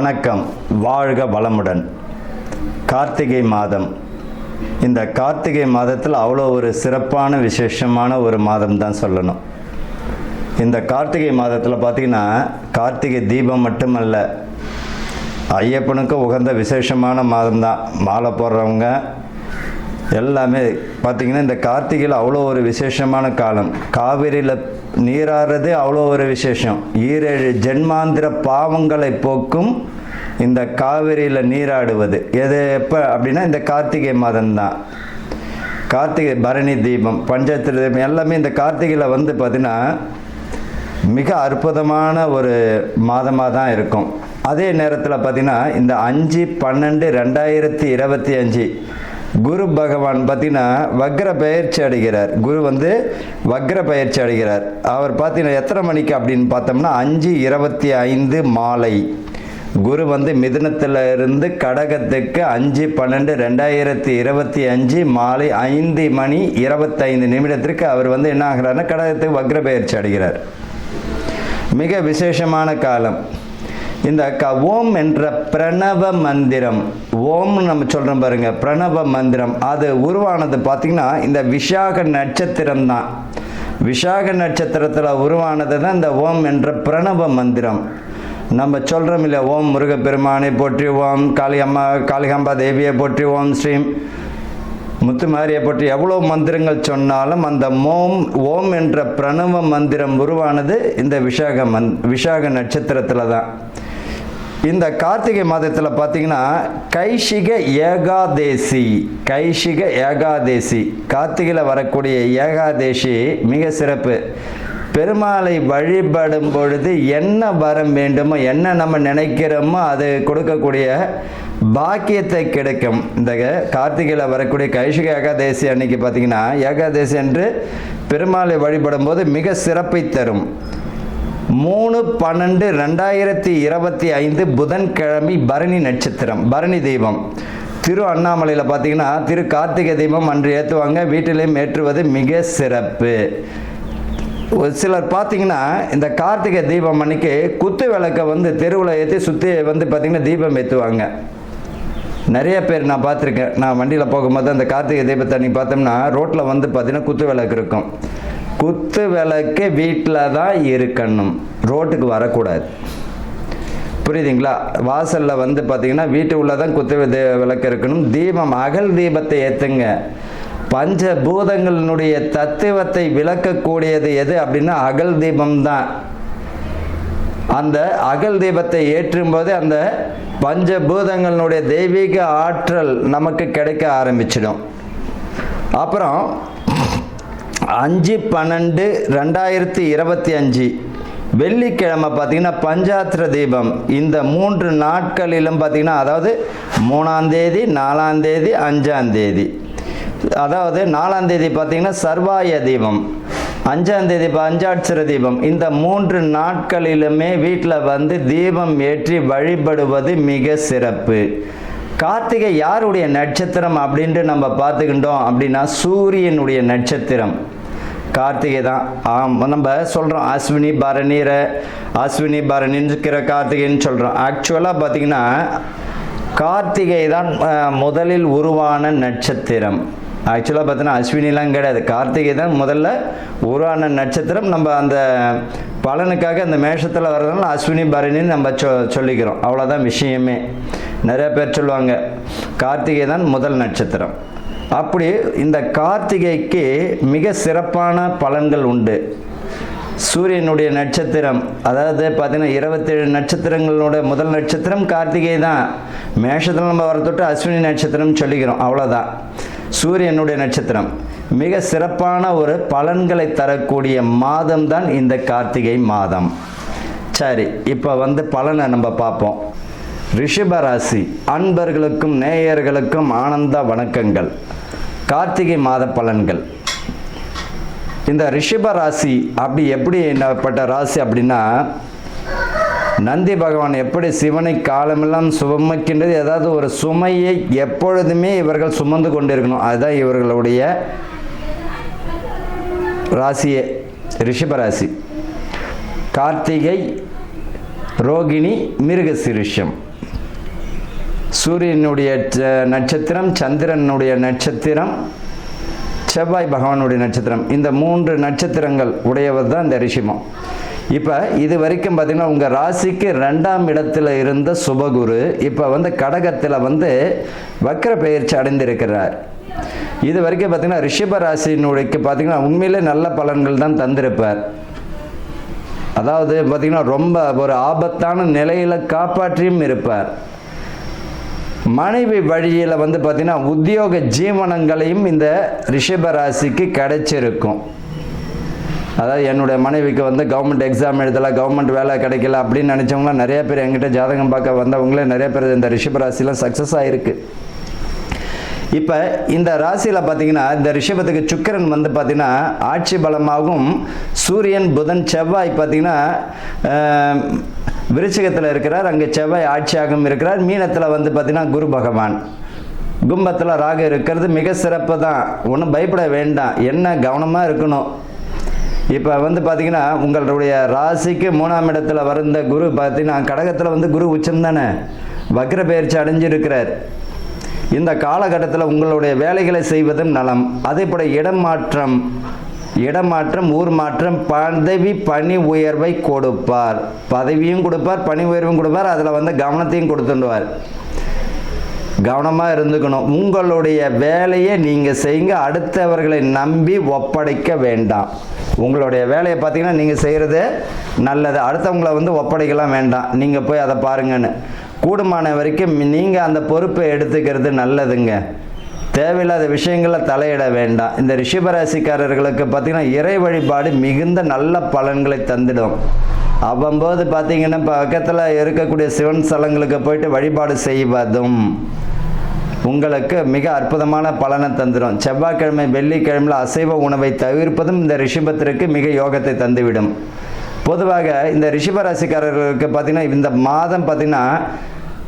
வணக்கம். வாழ்க வளமுடன். கார்த்திகை மாதம். இந்த கார்த்திகை மாதத்தில் அவ்வளோ ஒரு சிறப்பான விசேஷமான ஒரு மாதம் தான் சொல்லணும். இந்த கார்த்திகை மாதத்தில் பார்த்திங்கன்னா கார்த்திகை தீபம் மட்டுமல்ல, ஐயப்பனுக்கு உகந்த விசேஷமான மாதம் தான். மாலை போடுறவங்க எல்லாமே பார்த்திங்கன்னா இந்த கார்த்திகையில் அவ்வளோ ஒரு விசேஷமான காலம். காவிரியில் நீராடுறது அவ்வளோ ஒரு விசேஷம். 7 ஜென்மாந்திர பாவங்களை போக்கும் இந்த காவிரியில் நீராடுவது எது எப்போ அப்படின்னா இந்த கார்த்திகை மாதம்தான். கார்த்திகை பரணி தீபம், பஞ்சாயத்து தீபம் எல்லாமே இந்த கார்த்திகையில் பார்த்திங்கன்னா மிக அற்புதமான ஒரு மாதமாக தான் இருக்கும். அதே நேரத்தில் பார்த்திங்கன்னா இந்த 5/12/2025 குரு பகவான் பார்த்திங்கன்னா வக்ர பயிற்சி அடைகிறார். குரு வக்ர பயிற்சி அடைகிறார். அவர் பார்த்திங்கன்னா எத்தனை மணிக்கு அப்படின்னு பார்த்தோம்னா 5:25 மாலை. குரு மிதுனத்தில் இருந்து கடகத்துக்கு 5/12/2025 மாலை 5:25 அவர் என்ன ஆகிறார்னா கடகத்துக்கு வக்ர பயிற்சி அடைகிறார். மிக விசேஷமான காலம். இந்த ஓம் என்ற பிரணவ மந்திரம், ஓம்னு நம்ம சொல்கிறோம் பாருங்க, பிரணவ மந்திரம் அது உருவானது பார்த்திங்கன்னா இந்த விசாக நட்சத்திரம் தான். விசாக நட்சத்திரத்தில் உருவானது தான் இந்த ஓம் என்ற பிரணவ மந்திரம். நம்ம சொல்கிறோம் இல்லை, ஓம் முருகப்பெருமானை போற்றி, ஓம் காளிகாம்பா தேவியை போற்றி, ஓம் ஸ்ரீம் முத்துமாரியை போற்றி, எவ்வளோ மந்திரங்கள் சொன்னாலும் அந்த ஓம் என்ற பிரணவ மந்திரம் உருவானது இந்த விசாக நட்சத்திரத்தில் தான். இந்த கார்த்திகை மாதத்தில் பார்த்திங்கன்னா கைஷிக ஏகாதேசி கார்த்திகையில் வரக்கூடிய ஏகாதேசி மிக சிறப்பு. பெருமாளை வழிபடும் பொழுது என்ன வரம் வேண்டுமோ, என்ன நம்ம நினைக்கிறோமோ அது கொடுக்கக்கூடிய பாக்கியத்தை கிடைக்கும். இந்த கார்த்திகையில் வரக்கூடிய கைஷிக ஏகாதேசி அன்னைக்கு பார்த்திங்கன்னா ஏகாதேசி என்று பெருமாளை வழிபடும் போது மிக சிறப்பை தரும். 3/12/2025 புதன்கிழமை பரணி நட்சத்திரம், பரணி தெய்வம். திரு அண்ணாமலையில் பார்த்திங்கன்னா திரு கார்த்திகை தீபம் அன்று ஏற்றுவாங்க. வீட்டிலையும் ஏற்றுவது மிக சிறப்பு. ஒரு சிலர் பார்த்திங்கன்னா இந்த கார்த்திகை தீபம் அன்னைக்கு குத்து விளக்கை தெருவில் ஏற்றி சுற்றி பார்த்திங்கன்னா தீபம் ஏற்றுவாங்க. நிறைய பேர் நான் பார்த்துருக்கேன். நான் வண்டியில் போகும்போது அந்த கார்த்திகை தீபத்தை அன்றைக்கி பார்த்தோம்னா ரோட்டில் பார்த்திங்கன்னா குத்து விளக்கு இருக்கும். குத்து விளக்கு வீட்டில் தான் இருக்கணும், ரோட்டுக்கு வரக்கூடாது. புரியுதுங்களா? வாசலில் பார்த்திங்கன்னா வீட்டு உள்ள தான் குத்து விளக்கு இருக்கணும். தீபம் அகல் தீபத்தை ஏற்றுங்க. பஞ்சபூதங்களினுடைய தத்துவத்தை விளக்கக்கூடியது எது அப்படின்னா அகல் தீபம் தான். அந்த அகல் தீபத்தை ஏற்றும் போது அந்த பஞ்சபூதங்களுடைய தெய்வீக ஆற்றல் நமக்கு கிடைக்க ஆரம்பிச்சிடும். அப்புறம் 5/12/2025 வெள்ளிக்கிழமை பார்த்திங்கன்னா பஞ்சாத்திர தீபம். இந்த 3 நாட்களிலும் பார்த்திங்கன்னா அதாவது 3ஆம் தேதி, 4ஆம் தேதி, 5ஆம் தேதி. அதாவது 4ஆம் தேதி பார்த்திங்கன்னா சர்வாய தீபம், 5ஆம் தேதி பஞ்சாட்சர தீபம். இந்த 3 நாட்களிலுமே வீட்டில் தீபம் ஏற்றி வழிபடுவது மிக சிறப்பு. கார்த்திகை யாருடைய நட்சத்திரம் அப்படின்ட்டு நம்ம பார்த்துக்கிட்டோம் அப்படின்னா சூரியனுடைய நட்சத்திரம் கார்த்திகை தான். நம்ம சொல்கிறோம் அஸ்வினி பரணிங்கிற கார்த்திகைன்னு சொல்கிறோம். ஆக்சுவலாக பார்த்திங்கன்னா கார்த்திகை தான் முதலில் உருவான நட்சத்திரம். ஆக்சுவலாக பார்த்தீங்கன்னா அஸ்வினிலாம் கிடையாது, கார்த்திகை தான் முதல்ல உருவான நட்சத்திரம். நம்ம அந்த பலனுக்காக அந்த மேஷத்தில் வர்றதுனால அஸ்வினி பரணின்னு நம்ம சொல்லிக்கிறோம். அவ்வளோதான் விஷயமே. நிறைய பேர் சொல்லுவாங்க கார்த்திகை தான் முதல் நட்சத்திரம். அப்படி இந்த கார்த்திகைக்கு மிக சிறப்பான பலன்கள் உண்டு. சூரியனுடைய நட்சத்திரம், அதாவது பார்த்தீங்கன்னா 27 நட்சத்திரங்களோட முதல் நட்சத்திரம் கார்த்திகை தான். மேஷத்தில் நம்ம வர தொட்டு அஸ்வினி நட்சத்திரம் சொல்லிக்கிறோம், அவ்வளோதான். சூரியனுடைய நட்சத்திரம் மிக சிறப்பான ஒரு பலன்களை தரக்கூடிய மாதம் தான் இந்த கார்த்திகை மாதம். சரி, இப்போ பலனை நம்ம பார்ப்போம். ரிஷபராசி அன்பர்களுக்கும் நேயர்களுக்கும் ஆனந்த வணக்கங்கள். கார்த்திகை மாத பலன்கள். இந்த ரிஷபராசி எப்படி என்னப்பட்ட ராசி அப்படின்னா, நந்தி பகவான் எப்படி சிவனை காலமெல்லாம் சுமக்கின்றது, ஏதாவது ஒரு சுமையை எப்பொழுதுமே இவர்கள் சுமந்து கொண்டிருக்கணும். அதுதான் இவர்களுடைய ராசியே ரிஷபராசி. கார்த்திகை, ரோகிணி, மிருகசீரிஷம் சூரியனுடைய நட்சத்திரம், சந்திரனுடைய நட்சத்திரம், செவ்வாய் பகவானுடைய நட்சத்திரம். இந்த 3 நட்சத்திரங்கள் உடையவர் தான் இந்த ரிஷிபம். இப்போ இது வரைக்கும் பார்த்திங்கன்னா உங்கள் ராசிக்கு 2ஆம் இடத்துல இருந்த சுபகுரு இப்போ கடகத்தில் வக்ர பெயர்ச்சி அடைந்திருக்கிறார். இது வரைக்கும் பார்த்திங்கன்னா ரிஷப ராசினுடைக்கு பார்த்திங்கன்னா உண்மையிலே நல்ல பலன்கள் தான் தந்திருப்பார். அதாவது பார்த்திங்கன்னா ரொம்ப ஒரு ஆபத்தான நிலையில் காப்பாற்றியும் இருப்பார். மனைவி வழியில் பார்த்திங்கன்னா உத்தியோக ஜீவனங்களையும் இந்த ரிஷப ராசிக்கு கிடைச்சிருக்கும். அதாவது என்னுடைய மனைவிக்கு கவர்மெண்ட் எக்ஸாம் எழுதலை, கவர்மெண்ட் வேலை கிடைக்கல அப்படின்னு நினச்சவங்களாம் நிறைய பேர் என்கிட்ட ஜாதகம் பார்க்க வந்தவங்களே நிறைய பேர் இந்த ரிஷப ராசியில் சக்ஸஸ் ஆகிருக்கு. இப்போ இந்த ராசியில் பார்த்திங்கன்னா இந்த ரிஷபத்துக்கு சுக்கிரன் பார்த்திங்கன்னா ஆட்சி பலமாகவும், சூரியன் புதன் செவ்வாய் பார்த்திங்கன்னா விருச்சிகத்தில் இருக்கிறார், அங்கே செவ்வாய் ஆட்சியாகவும் இருக்கிறார். மீனத்தில் பார்த்திங்கன்னா குரு பகவான், கும்பத்தில் ராகு இருக்கிறது மிக சிறப்பு தான். ஒன்றும் பயப்பட வேண்டாம், என்ன கவனமாக இருக்கணும். இப்போ பார்த்திங்கன்னா உங்களுடைய ராசிக்கு 3ஆம் இடத்துல வந்த குரு பார்த்திங்கன்னா கடகத்தில் குரு உச்சம் தானே, வக்ர பெயர்ச்சி அடைஞ்சிருக்கிறார். இந்த காலகட்டத்தில் உங்களுடைய வேலைகளை செய்வதும் நலம். அதே போல் இடமாற்றம், ஊர் மாற்றம், பதவி பணி உயர்வை கொடுப்பார். பதவியும் கொடுப்பார், பணி உயர்வும் கொடுப்பார். அதில் கவனத்தையும் கொடுத்துடுவார். கவனமாக இருந்துக்கணும். உங்களுடைய வேலையை நீங்கள் செய்யுங்க, அடுத்தவர்களை நம்பி ஒப்படைக்க வேண்டாம். உங்களுடைய வேலையை பார்த்தீங்கன்னா நீங்கள் செய்கிறது நல்லது, அடுத்தவங்களை ஒப்படைக்கலாம் வேண்டாம், நீங்கள் போய் அதை பாருங்கன்னு. கூடுமான வரைக்கும் நீங்கள் அந்த பொறுப்பை எடுத்துக்கிறது நல்லதுங்க. தேவையில்லாத விஷயங்களில் தலையிட வேண்டாம். இந்த ரிஷபராசிக்காரர்களுக்கு பார்த்திங்கன்னா இறை வழிபாடு மிகுந்த நல்ல பலன்களை தந்திடும். அவ்வம்போது பார்த்திங்கன்னா பக்கத்தில் இருக்கக்கூடிய சிவன் ஸ்தலங்களுக்கு போயிட்டு வழிபாடு செய்வதும் உங்களுக்கு மிக அற்புதமான பலனை தந்துடும். செவ்வாய்க்கிழமை வெள்ளிக்கிழமையில் அசைவ உணவை தவிர்ப்பதும் இந்த ரிஷபத்திற்கு மிக யோகத்தை தந்துவிடும். பொதுவாக இந்த ரிஷபராசிக்காரர்களுக்கு பார்த்திங்கன்னா இந்த மாதம் பார்த்திங்கன்னா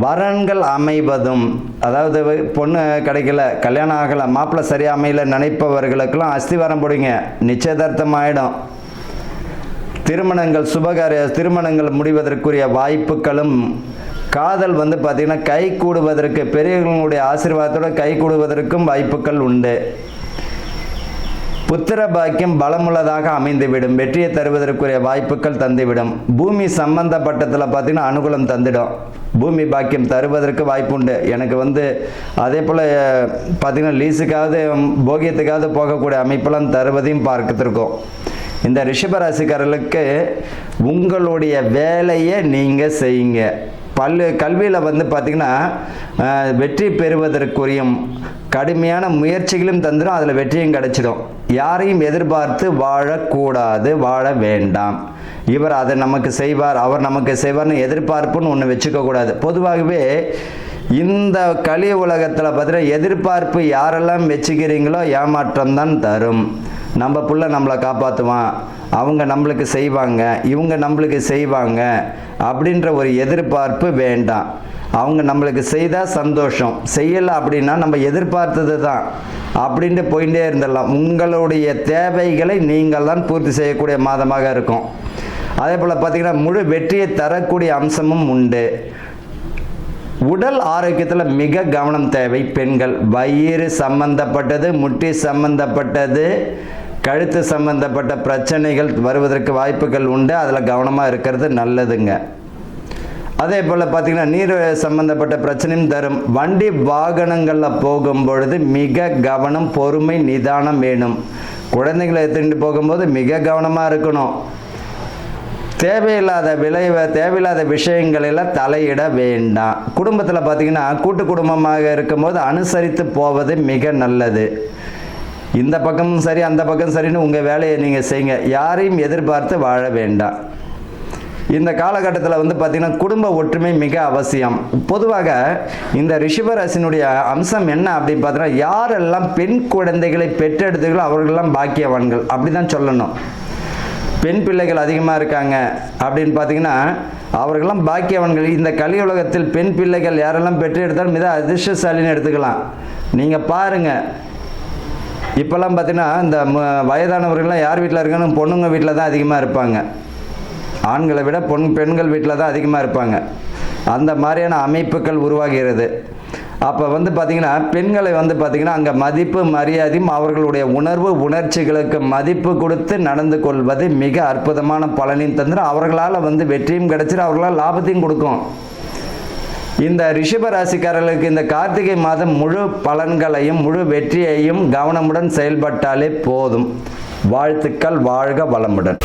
வரன்கள் அமைவதும், அதாவது பொண்ணு கிடைக்கல, கல்யாணம் ஆகலை, மாப்பிள்ளை சரியாக அமையல நினைப்பவர்களுக்கெல்லாம் அஸ்திவாரம் போடுங்க, நிச்சயதார்த்தம் ஆகிடும். திருமணங்கள், சுபகாரிய திருமணங்கள் முடிவதற்குரிய வாய்ப்புகளும், காதல் பார்த்திங்கன்னா கை கூடுவதற்கு, பெரியவர்களுடைய ஆசீர்வாதத்தோடு கை கூடுவதற்கும் வாய்ப்புகள் உண்டு. புத்திர பாக்கியம் பலமுள்ளதாக அமைந்துவிடும், வெற்றியை தருவதற்குரிய வாய்ப்புகள் தந்துவிடும். பூமி சம்பந்தப்பட்டத்தில் பார்த்திங்கன்னா அனுகூலம் தந்துடும், பூமி பாக்கியம் தருவதற்கு வாய்ப்பு உண்டு. எனக்கு அதே போல் பார்த்திங்கன்னா லீஸுக்காவது போகியத்துக்காவது போகக்கூடிய அமைப்பெல்லாம் தருவதையும் பார்த்துருக்கோம். இந்த ரிஷபராசிக்காரர்களுக்கு உங்களுடைய வேலையை நீங்கள் செய்யுங்க. கல்வியில் பார்த்திங்கன்னா வெற்றி பெறுவதற்குரியும் கடுமையான முயற்சிகளும் தந்துடும், அதில் வெற்றியும் கிடைச்சிடும். யாரையும் எதிர்பார்த்து வாழக்கூடாது, வாழ வேண்டாம். இவர் அதை நமக்கு செய்வார், அவர் நமக்கு செய்வார்னு எதிர்பார்ப்புன்னு ஒன்று வச்சுக்கக்கூடாது. பொதுவாகவே இந்த கலிய உலகத்தில் பார்த்தீங்கன்னா எதிர்பார்ப்பு யாரெல்லாம் வச்சுக்கிறீங்களோ ஏமாற்றம் தான் தரும். நம்ம புள்ள நம்மளை காப்பாற்றுவான், அவங்க நம்மளுக்கு செய்வாங்க, இவங்க நம்மளுக்கு செய்வாங்க அப்படின்ற ஒரு எதிர்பார்ப்பு வேண்டாம். அவங்க நம்மளுக்கு செய்தால் சந்தோஷம், செய்யலை அப்படின்னா நம்ம எதிர்பார்த்தது தான் அப்படின்ட்டு போயிட்டே இருந்துடலாம். உங்களுடைய தேவைகளை நீங்கள் தான் பூர்த்தி செய்யக்கூடிய மாதமாக இருக்கும். அதே போல் பார்த்திங்கன்னா முழு வெற்றியை தரக்கூடிய அம்சமும் உண்டு. உடல் ஆரோக்கியத்தில் மிக கவனம் தேவை. பெண்கள் வயிறு சம்பந்தப்பட்டது, முட்டி சம்பந்தப்பட்டது, கழுத்து சம்பந்தப்பட்ட பிரச்சனைகள் வருவதற்கு வாய்ப்புகள் உண்டு, அதில் கவனமாக இருக்கிறது நல்லதுங்க. அதே போல் பார்த்திங்கன்னா நீர் சம்பந்தப்பட்ட பிரச்சனையும் தரும். வண்டி வாகனங்களில் போகும் பொழுது மிக கவனம், பொறுமை, நிதானம் வேணும். குழந்தைகளை எடுத்துகிட்டு போகும்போது மிக கவனமாக இருக்கணும். தேவையில்லாத விஷயங்களெல்லாம் தலையிட வேண்டாம். குடும்பத்தில் பார்த்திங்கன்னா கூட்டு குடும்பமாக இருக்கும்போது அனுசரித்து போவது மிக நல்லது. இந்த பக்கமும் சரி அந்த பக்கம் சரின்னு உங்கள் வேலையை நீங்கள் செய்யுங்க, யாரையும் எதிர்பார்த்து வாழ வேண்டாம். இந்த காலகட்டத்தில் பார்த்திங்கன்னா குடும்ப ஒற்றுமை மிக அவசியம். பொதுவாக இந்த ரிஷபராசினுடைய அம்சம் என்ன அப்படின்னு பார்த்தீங்கன்னா, யாரெல்லாம் பெண் குழந்தைகளை பெற்றெடுத்துகளோ அவர்களெல்லாம் பாக்கியவான்கள் அப்படி தான் சொல்லணும். பெண் பிள்ளைகள் அதிகமாக இருக்காங்க அப்படின்னு பார்த்தீங்கன்னா அவர்களெல்லாம் பாக்கியவான்கள். இந்த கலியுலகத்தில் பெண் பிள்ளைகள் யாரெல்லாம் பெற்று எடுத்தாலும் மிக அதிர்ஷ்டசாலின்னு எடுத்துக்கலாம். நீங்கள் பாருங்கள், இப்போல்லாம் பார்த்தீங்கன்னா இந்த வயதானவர்கள்லாம் யார் வீட்டில் இருக்கான்னு பொண்ணுங்க வீட்டில் தான் அதிகமாக இருப்பாங்க. ஆண்களை விட பெண்கள் வீட்டில் தான் அதிகமாக இருப்பாங்க. அந்த மாதிரியான அமைப்புகள் உருவாகிறது. அப்போ வந்து பார்த்திங்கன்னா பெண்களை வந்து பார்த்திங்கன்னா அங்கே மதிப்பு மரியாதையும் அவர்களுடைய உணர்வு உணர்ச்சிகளுக்கு மதிப்பு கொடுத்து நடந்து கொள்வது மிக அற்புதமான பலனையும் தந்துடும். அவர்களால் வந்து வெற்றியும் கிடைச்சிடும், அவர்களால் லாபத்தையும் கொடுக்கும். இந்த ரிஷப ராசிக்காரர்களுக்கு இந்த கார்த்திகை மாதம் முழு பலன்களையும் முழு வெற்றியையும் கவனமுடன் செயல்பட்டாலே போதும். வாழ்த்துக்கள், வாழ்க வளமுடன்.